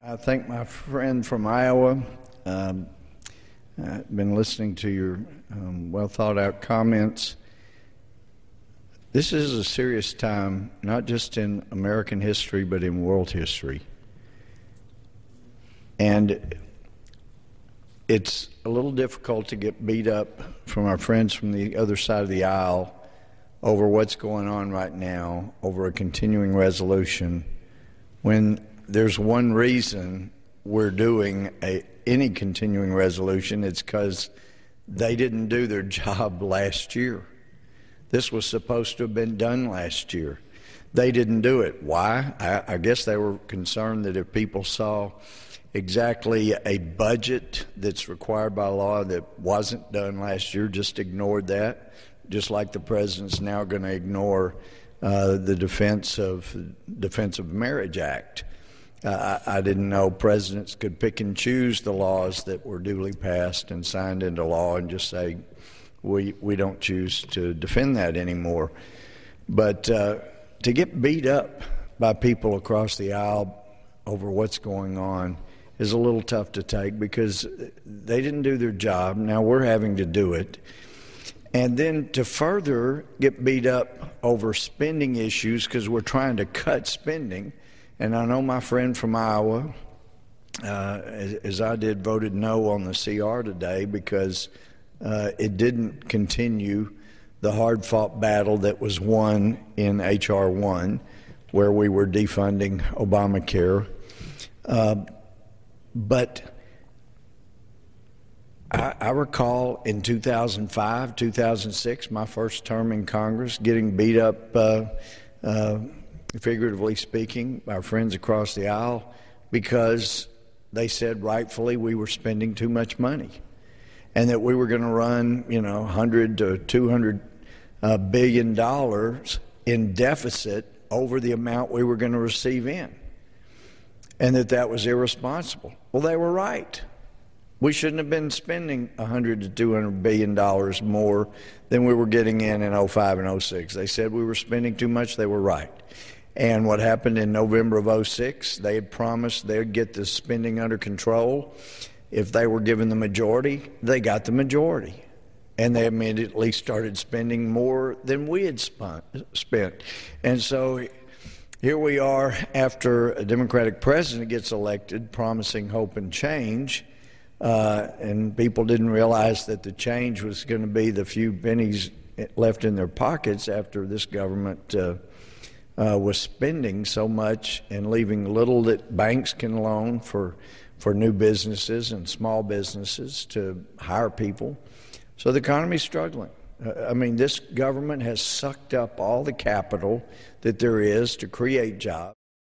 I thank my friend from Iowa. I've been listening to your well-thought-out comments. This is a serious time, not just in American history, but in world history. And it's a little difficult to get beat up from our friends from the other side of the aisle over what's going on right now, over a continuing resolution, when there's one reason we're doing any continuing resolution. It's because they didn't do their job last year. This was supposed to have been done last year. They didn't do it. Why? I guess they were concerned that if people saw exactly a budget that's required by law that wasn't done last year, just ignored that, just like the president's now going to ignore the Defense of Marriage Act. I didn't know presidents could pick and choose the laws that were duly passed and signed into law and just say, we don't choose to defend that anymore. But to get beat up by people across the aisle over what's going on is a little tough to take, because they didn't do their job. Now we're having to do it. And then to further get beat up over spending issues because we're trying to cut spending. And I know my friend from Iowa, as I did, voted no on the CR today because it didn't continue the hard-fought battle that was won in H.R. 1, where we were defunding Obamacare. But I recall in 2005, 2006, my first term in Congress, getting beat up, figuratively speaking, by our friends across the aisle because they said rightfully we were spending too much money and that we were going to run, $100 to $200 billion in deficit over the amount we were going to receive in, and that was irresponsible. Well, they were right. We shouldn't have been spending $100 to $200 billion more than we were getting in 05 and 06. They said we were spending too much. They were right. And what happened in November of 06, they had promised they'd get the spending under control. If they were given the majority, they got the majority. And they immediately started spending more than we had spent. And so here we are after a Democratic president gets elected promising hope and change. And people didn't realize that the change was going to be the few pennies left in their pockets after this government was spending so much and leaving little that banks can loan for new businesses and small businesses to hire people. So the economy's struggling. This government has sucked up all the capital that there is to create jobs.